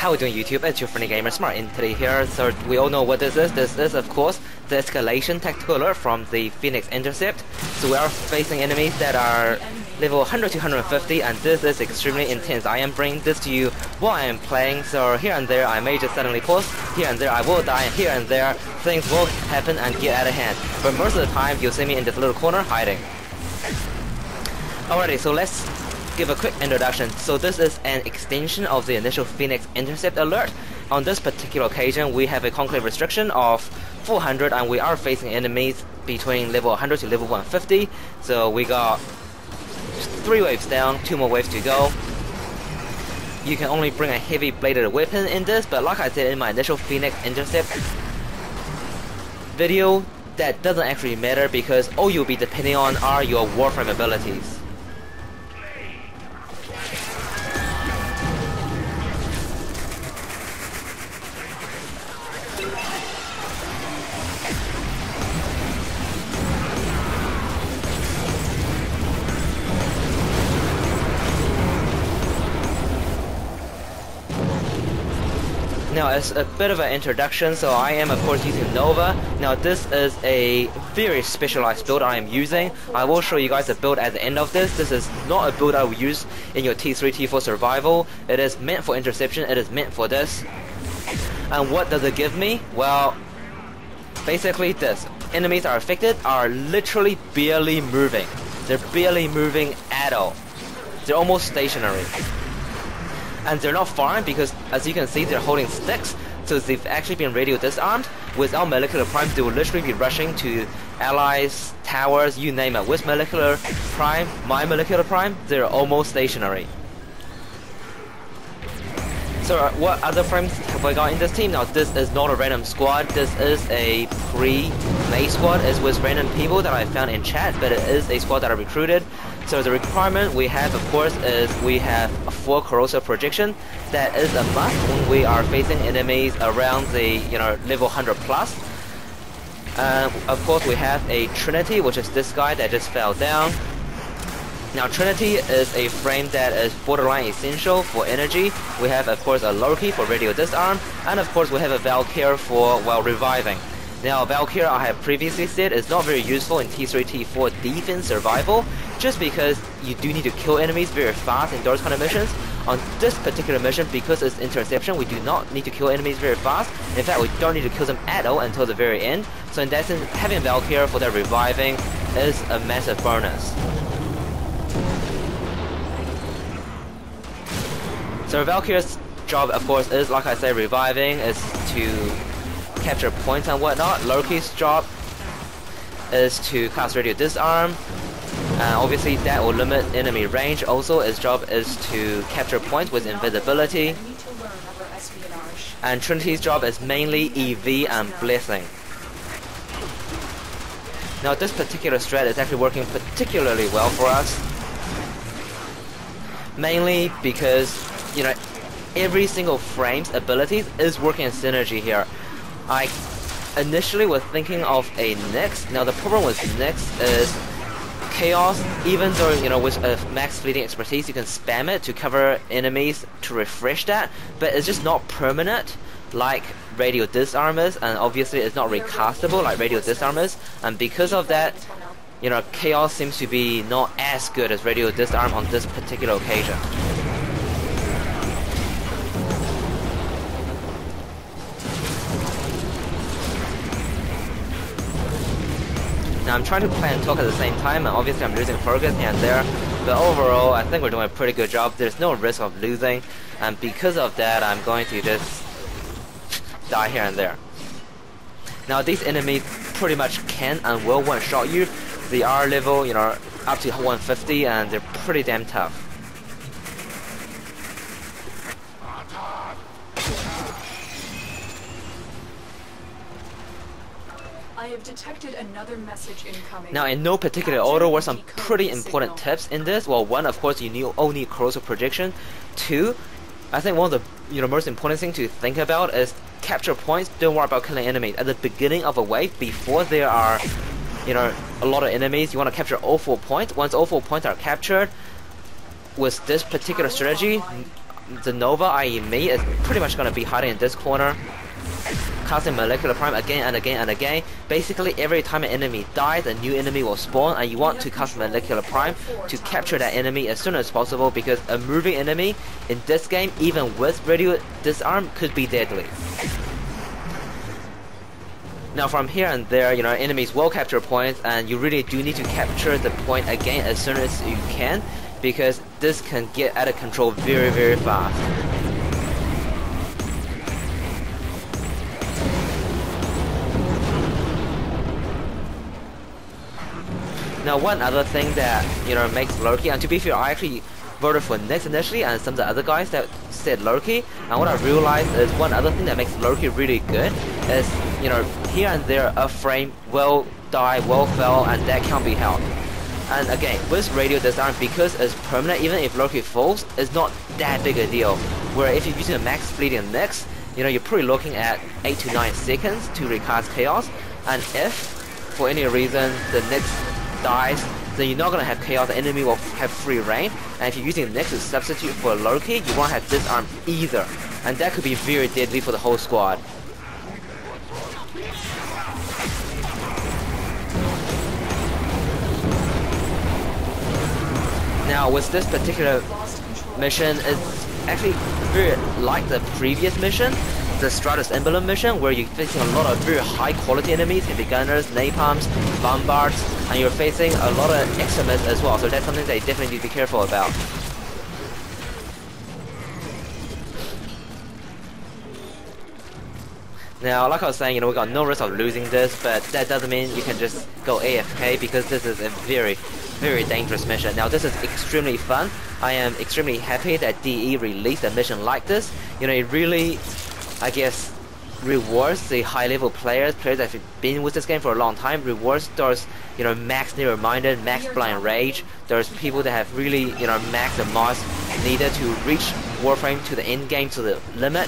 How are we doing, YouTube? It's your friendly gamer SmartEntity here. So we all know what this is. This is, of course, the Escalation tactical alert from the Phoenix Intercept. So we are facing enemies that are level 100 to 150, and this is extremely intense. I am bringing this to you while I am playing, so here and there I may just suddenly pause, here and there I will die, and here and there things will happen and get out of hand. But most of the time you'll see me in this little corner hiding. Alrighty, so let's give a quick introduction. So this is an extension of the initial Phoenix Intercept alert. On this particular occasion, we have a Conclave restriction of 400, and we are facing enemies between level 100 to level 150. So we got 3 waves down, 2 more waves to go. You can only bring a heavy bladed weapon in this, but like I said in my initial Phoenix Intercept video, that doesn't actually matter because all you'll be depending on are your Warframe abilities. Now, as a bit of an introduction, so I am of course using Nova. Now this is a very specialized build I am using. I will show you guys a build at the end of this. This is not a build I will use in your T3, T4 survival. It is meant for interception, it is meant for this. And what does it give me? Well, basically this. Enemies are affected are literally barely moving. They're barely moving at all. They're almost stationary. And they're not firing because, as you can see, they're holding sticks, so they've actually been radio disarmed. Without molecular prime, they will literally be rushing to allies, towers, you name it. With molecular prime, my molecular prime, they're almost stationary. So what other frames have I got in this team? Now this is not a random squad, this is a pre-made squad. It's with random people that I found in chat, but it is a squad that I recruited. So the requirement we have, of course, is we have a 4 corrosive projection. That is a must when we are facing enemies around the level 100 plus. Of course we have a Trinity, which is this guy that just fell down. Now Trinity is a frame that is borderline essential for energy. We have of course a Loki for radio disarm, and of course we have a Valkyr for, well, reviving. Now Valkyr, I have previously said, is not very useful in T3, T4 defense survival, just because you do need to kill enemies very fast in those kind of missions. On this particular mission, because it's interception, we do not need to kill enemies very fast. In fact, we don't need to kill them at all until the very end. So in that sense, having Valkyr for that reviving is a massive bonus. So Valkyr's job, of course, is, like I said, reviving, is to capture points and whatnot. Loki's job is to cast radio disarm. Obviously that will limit enemy range. Also his job is to capture points with invisibility. And Trinity's job is mainly EV and blessing. Now this particular strat is actually working particularly well for us. Mainly because, every single frame's abilities is working in synergy here. I initially was thinking of a Nyx. Now the problem with Nyx is Chaos, even though with a max fleeting expertise you can spam it to cover enemies to refresh that, but it's just not permanent like radio disarm is, and obviously it's not recastable like radio disarm is, and because of that, Chaos seems to be not as good as radio disarm on this particular occasion. Now I'm trying to play and talk at the same time, and obviously I'm losing focus here and there, but overall I think we're doing a pretty good job. There's no risk of losing, and because of that I'm going to just die here and there. Now these enemies pretty much can and will one-shot you. They are level, up to 150, and they're pretty damn tough. I have detected another message incoming. Now in no particular order were some pretty important tips in this. Well, one, of course, you only need corrosive projection. 2, I think one of the most important thing to think about is capture points. Don't worry about killing enemies at the beginning of a wave. Before there are a lot of enemies, you want to capture all 4 points. Once all 4 points are captured, with this particular strategy, the Nova, i.e. me, is pretty much going to be hiding in this corner, casting Molecular Prime again and again and again. Basically, every time an enemy dies, a new enemy will spawn, and you want to cast Molecular Prime to capture that enemy as soon as possible, because a moving enemy in this game, even with radio disarm, could be deadly. Now from here and there, you know, enemies will capture points, and you really do need to capture the point again as soon as you can, because this can get out of control very, very fast. Now one other thing that, you know, makes Loki, and to be fair, I actually voted for Nyx initially, and some of the other guys that said Loki, and what I realized is one other thing that makes Loki really good is, you know, here and there a frame will die, will fail, and that can't be helped. And again, with radio disarm, because it's permanent, even if Loki falls, it's not that big a deal. Where if you're using a max fleeting Nyx, you know, you're probably looking at 8 to 9 seconds to recast Chaos, and if for any reason the Nyx dies, then you're not going to have Chaos, the enemy will have free reign, and if you're using Nyx to substitute for Loki, you won't have disarm either, and that could be very deadly for the whole squad. Now with this particular mission, it's actually very like the previous mission, the Stratus Emblem mission, where you're facing a lot of very high quality enemies, heavy gunners, napalms, bombards, and you're facing a lot of extremists as well, so that's something that you definitely need to be careful about. Now, like I was saying, you know, we got no risk of losing this, but that doesn't mean you can just go AFK, because this is a very, very dangerous mission. Now, this is extremely fun. I am extremely happy that DE released a mission like this. You know, it really, I guess, rewards the high-level players that have been with this game for a long time, rewards those, you know, max Near-Minded, max Blind Rage, those people that have really, you know, max the mods needed to reach Warframe to the end game, to the limit.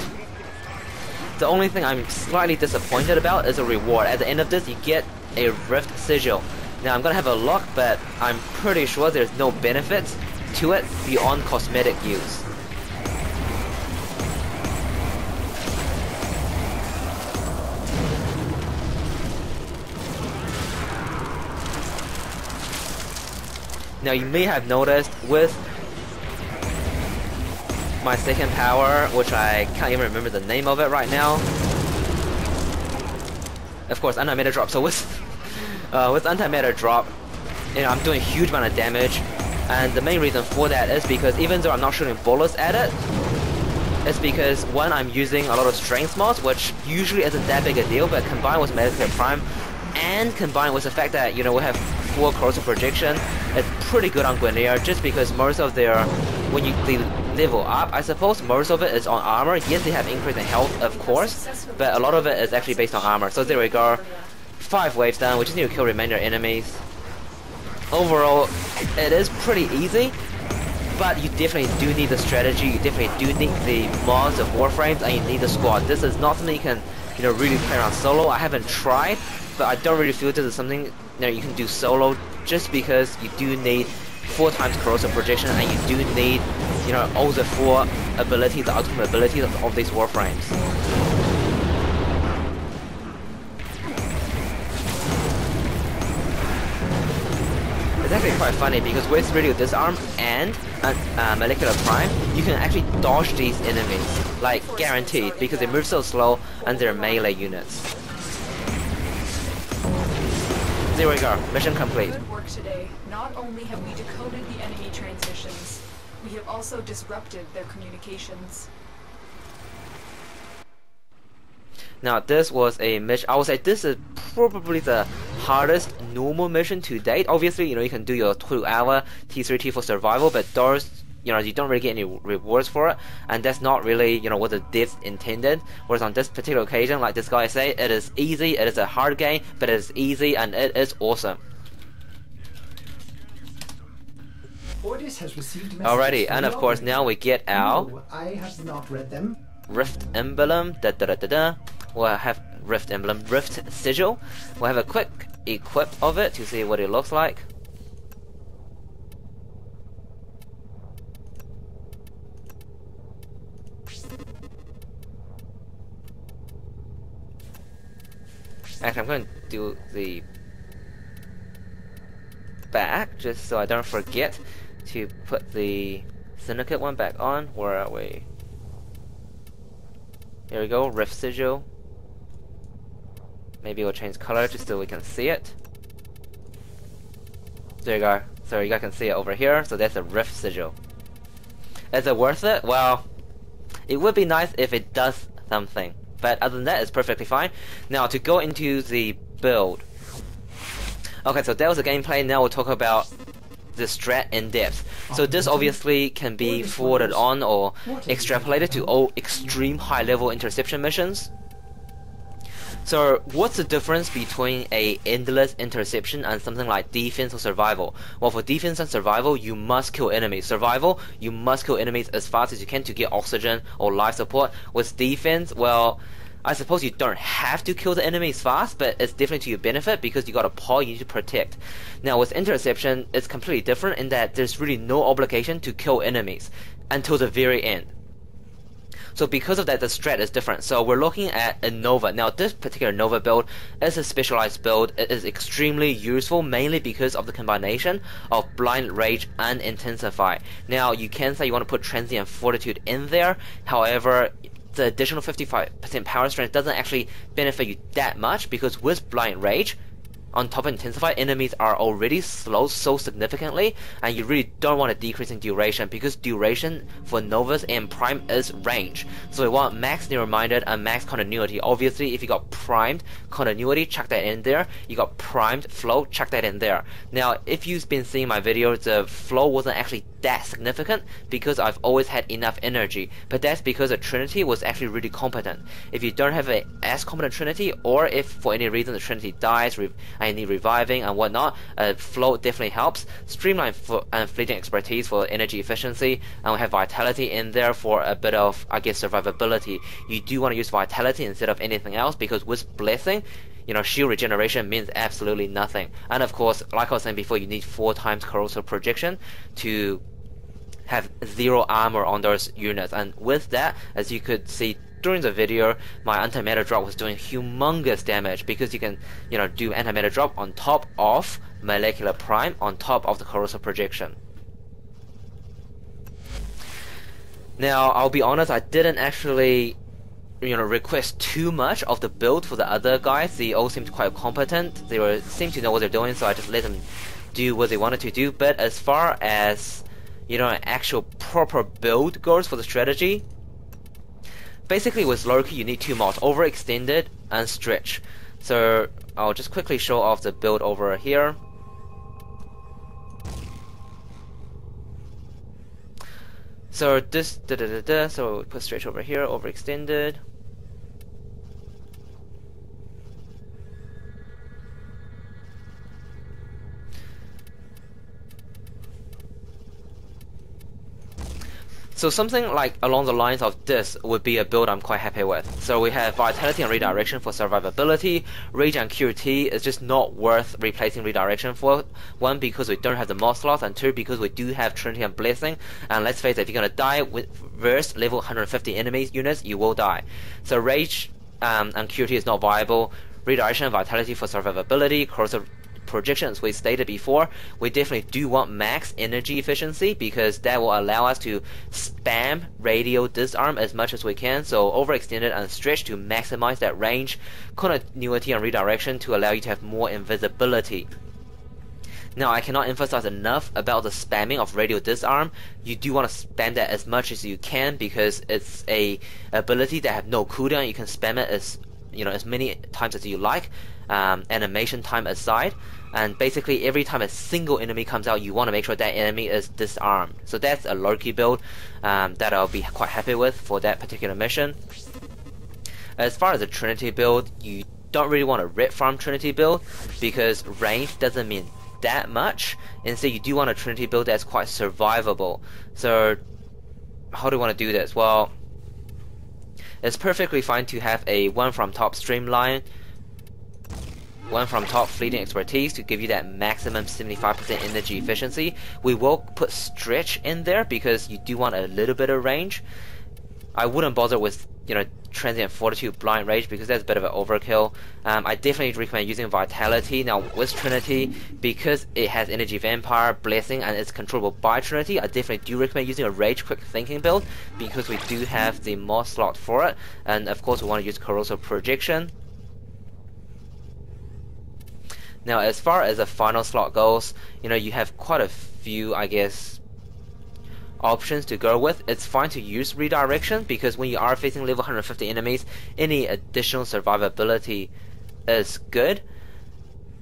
The only thing I'm slightly disappointed about is a reward. At the end of this, you get a Rift Sigil. Now, I'm gonna have a look, but I'm pretty sure there's no benefits to it beyond cosmetic use. Now, you may have noticed with my second power, which I can't even remember the name of it right now. Of course, anti-matter drop. So with anti-matter drop, you know, I'm doing a huge amount of damage, and the main reason for that is because even though I'm not shooting bullets at it, it's because one, I'm using a lot of strength mods, which usually isn't that big a deal, but combined with Molecular Prime, and combined with the fact that, you know, we have 4 corrosive projection, it's pretty good on Grineer, just because most of their, when they level up, I suppose most of it is on armor. Yes, they have increase in health, of course, but a lot of it is actually based on armor. So there we go, 5 waves down. We just need to kill remainder enemies. Overall, it is pretty easy, but you definitely do need the strategy, you definitely do need the mods of Warframes, and you need the squad. This is not something you can, you know, really play around solo. I haven't tried, but I don't really feel this is something, you know, you can do solo, just because you do need 4 times corrosive projection, and you do need, you know, all the 4 abilities, the ultimate abilities of these Warframes. It's actually quite funny, because with Radio Disarm and Molecular Prime, you can actually dodge these enemies, like guaranteed, because they move so slow and they're melee units. There we go, mission complete. Good work today. Not only have we decoded the enemy transmissions, we have also disrupted their communications. Now, this was a mission. I would say this is probably the hardest normal mission to date. Obviously, you know, you can do your 2-hour T3, T4 survival, but those, you know, you don't really get any rewards for it, and that's not really, you know, what the devs intended. Whereas on this particular occasion, like this guy say, it is easy, it is a hard game, but it is easy and it is awesome. Alrighty, and of course now we get our I have not read them. Rift Emblem, We'll have Rift Emblem, Rift Sigil. We'll have a quick equip of it to see what it looks like. Actually, I'm going to do the back just so I don't forget to put the Syndicate one back on. Where are we? Here we go, Rift Sigil. Maybe we'll change color just so we can see it. There you go. So you guys can see it over here. So that's a Rift Sigil. Is it worth it? Well, it would be nice if it does something. But other than that, it's perfectly fine. Now to go into the build. Okay, so that was the gameplay. Now we'll talk about the strat in depth. So this obviously can be forwarded on or extrapolated to all extreme high level interception missions. So what's the difference between a endless interception and something like defense or survival? Well, for defense and survival, you must kill enemies. Survival, you must kill enemies as fast as you can to get oxygen or life support. With defense, well, I suppose you don't have to kill the enemies fast, but it's definitely to your benefit because you got a paw you need to protect. Now with interception, it's completely different in that there's really no obligation to kill enemies until the very end. So because of that, the strat is different. So we're looking at a Nova. Now this particular Nova build is a specialized build. It is extremely useful mainly because of the combination of Blind Rage and Intensify. Now you can say you want to put Transient Fortitude in there, however the additional 55% power strength doesn't actually benefit you that much because with Blind Rage, on top of Intensify, enemies are already slowed so significantly, and you really don't want to decrease in duration because duration for Novas and Prime is range. So we want max Near-Minded and max Continuity. Obviously, if you got primed Continuity, chuck that in there. You got primed Flow, chuck that in there. Now, if you've been seeing my videos, the flow wasn't actually that significant because I've always had enough energy, but that's because the Trinity was actually really competent. If you don't have a as competent Trinity, or if for any reason the Trinity dies, I need reviving and whatnot, flow definitely helps. Streamline and fleeting expertise for energy efficiency, and we have vitality in there for a bit of, I guess, survivability. You do want to use vitality instead of anything else because with blessing, you know, shield regeneration means absolutely nothing. And of course, like I was saying before, you need 4 times corrosive projection to have 0 armor on those units. And with that, as you could see during the video, my anti-matter drop was doing humongous damage because you can, you know, do anti-matter drop on top of molecular prime, on top of the corrosive projection. Now, I'll be honest, I didn't actually, you know, request too much of the build for the other guys. They all seemed quite competent. They seemed to know what they're doing, so I just let them do what they wanted to do. But as far as, you know, an actual proper build goes for the strategy, basically with Loki you need 2 mods, Overextended and Stretch. So I'll just quickly show off the build over here. So this so we'll put Stretch over here, Overextended. So something like along the lines of this would be a build I'm quite happy with. So we have Vitality and Redirection for survivability. Rage and QT is just not worth replacing Redirection for. 1, because we don't have the mod slots, and 2, because we do have Trinity and Blessing. And let's face it, if you're gonna die with verse level 150 enemies units, you will die. So Rage and QT is not viable. Redirection and Vitality for survivability. Corrosive Projection, as we stated before, we definitely do want max energy efficiency because that will allow us to spam radio disarm as much as we can. So Overextended and Stretch to maximize that range, Continuity and Redirection to allow you to have more invisibility. Now, I cannot emphasize enough about the spamming of radio disarm. You do want to spam that as much as you can because it's a ability that have no cooldown. You can spam it as, you know, as many times as you like, animation time aside. And basically every time a single enemy comes out, you want to make sure that enemy is disarmed. So that's a Loki build that I'll be quite happy with for that particular mission. As far as the Trinity build, you don't really want to rip farm Trinity build because range doesn't mean that much. Instead, you do want a Trinity build that's quite survivable. So how do you want to do this? Well, it's perfectly fine to have a 1 from top streamline, 1 from top fleeting expertise to give you that maximum 75% energy efficiency. We will put Stretch in there because you do want a little bit of range. I wouldn't bother with Transient Fortitude, Blind Rage, because that's a bit of an overkill. I definitely recommend using Vitality. Now with Trinity, because it has Energy Vampire, Blessing, and it's controllable by Trinity, I definitely do recommend using a Rage Quick Thinking build, because we do have the mod slot for it, and of course we want to use Corrosive Projection. Now as far as the final slot goes, you have quite a few, I guess, options to go with. It's fine to use Redirection, because when you are facing level 150 enemies, any additional survivability is good.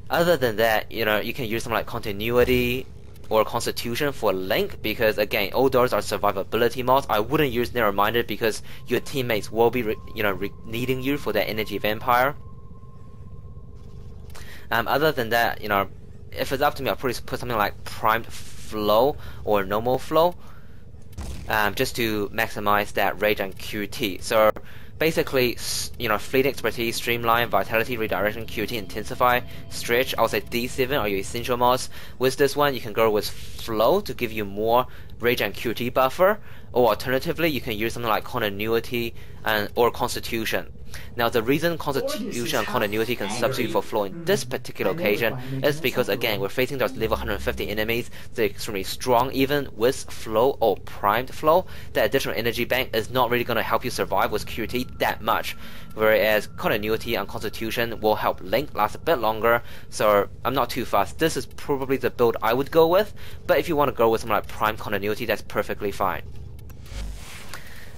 Other than that, you can use something like Continuity or Constitution for Link, because again, all those are survivability mods. I wouldn't use Narrow-Minded, because your teammates will be needing you for that Energy Vampire. Other than that, if it's up to me, I'll probably put something like Primed Flow or Normal Flow, just to maximize that rage and QT. So basically, Fleet Expertise, Streamline, Vitality, Redirection, QT, Intensify, Stretch, I would say D7 are your essential mods. With this one, you can go with Flow to give you more rage and QT buffer, or alternatively, you can use something like Continuity or Constitution. Now the reason Constitution and Continuity can substitute for Flow in this particular occasion is because, again, we're facing those level 150 enemies. They're extremely strong. Even with Flow or Primed Flow, that additional energy bank is not really going to help you survive with QT that much, whereas Continuity and Constitution will help Link last a bit longer. So I'm not too fast. This is probably the build I would go with, but if you want to go with something like Primed Continuity, that's perfectly fine.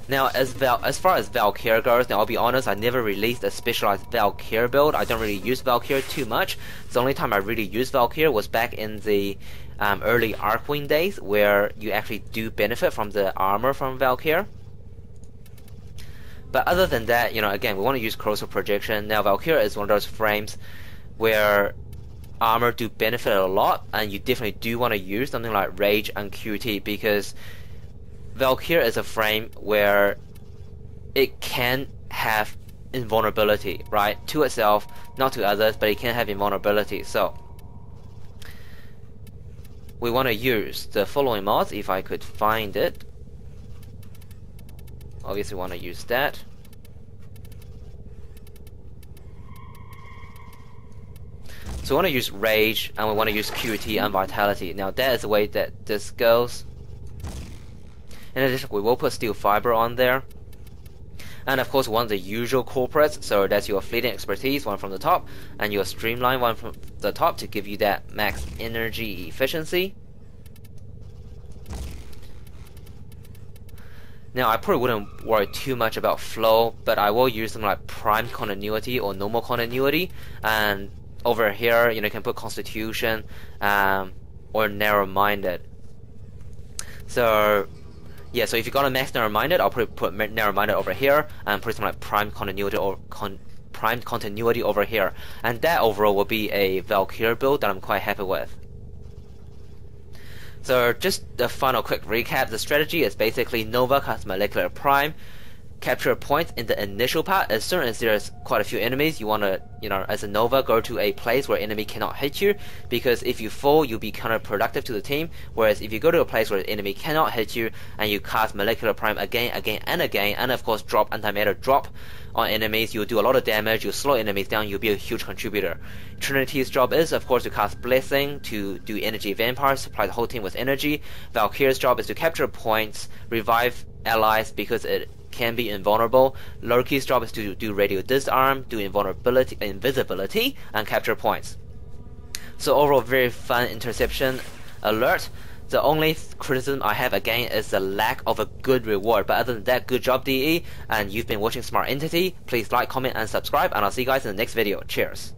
Now, as far as Valkyr goes, now I'll be honest, I never released a specialized Valkyr build. I don't really use Valkyr too much. The only time I really used Valkyr was back in the early Arcwing days, where you actually do benefit from the armor from Valkyr. But other than that, again, we want to use Corrosive Projection. Now, Valkyr is one of those frames where armor do benefit a lot, and you definitely do want to use something like Rage and QT, because Valkyr is a frame where it can have invulnerability, right? To itself, not to others, but it can have invulnerability. So we want to use the following mods, if I could find it. Obviously want to use that. So we want to use Rage, and we want to use QT and Vitality. Now that is the way that this goes. In addition, we will put Steel Fiber on there. And of course, one of the usual culprits, so that's your Fleeting Expertise, one from the top, and your Streamline, one from the top, to give you that max energy efficiency. Now, I probably wouldn't worry too much about Flow, but I will use something like Primed Continuity or Normal Continuity. And over here, you can put Constitution or Narrow-Minded. So yeah, so if you got a max Narrow-Minded, I'll probably put Narrow-Minded over here and put something like Primed Continuity or Primed Continuity over here. And that overall will be a Valkyr build that I'm quite happy with. So just a final quick recap. The strategy is basically Nova cast Molecular Prime, capture points in the initial part. As soon as there's quite a few enemies, you want to, as a Nova, go to a place where enemy cannot hit you, because if you fall, you'll be counterproductive to the team. Whereas if you go to a place where the enemy cannot hit you, and you cast Molecular Prime again, and of course drop Antimatter Drop on enemies, you'll do a lot of damage, you'll slow enemies down, you'll be a huge contributor. Trinity's job is, of course, to cast Blessing, to do Energy Vampire, supply the whole team with energy. Valkyr's job is to capture points, revive allies because it can be invulnerable. Loki's job is to do Radio Disarm, do invisibility, and capture points. So overall, very fun interception alert. The only criticism I have again is the lack of a good reward. But other than that, good job DE, and you've been watching SmartEntity. Please like, comment, and subscribe, and I'll see you guys in the next video. Cheers.